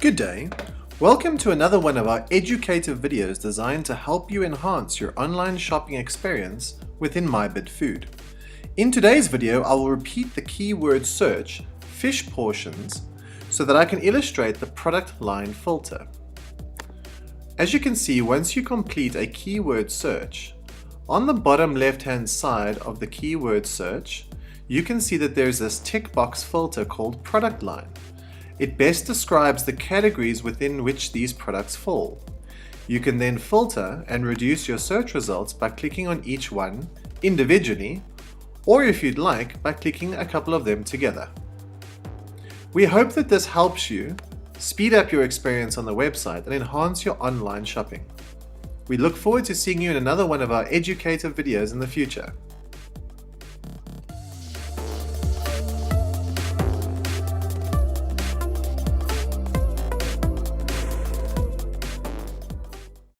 Good day. Welcome to another one of our educative videos designed to help you enhance your online shopping experience within MyBidfood. In today's video, I will repeat the keyword search, fish portions, so that I can illustrate the product line filter. As you can see, once you complete a keyword search, on the bottom left-hand side of the keyword search, you can see that there's this tick box filter called product line. It best describes the categories within which these products fall. You can then filter and reduce your search results by clicking on each one individually, or if you'd like, by clicking a couple of them together. We hope that this helps you speed up your experience on the website and enhance your online shopping. We look forward to seeing you in another one of our educative videos in the future.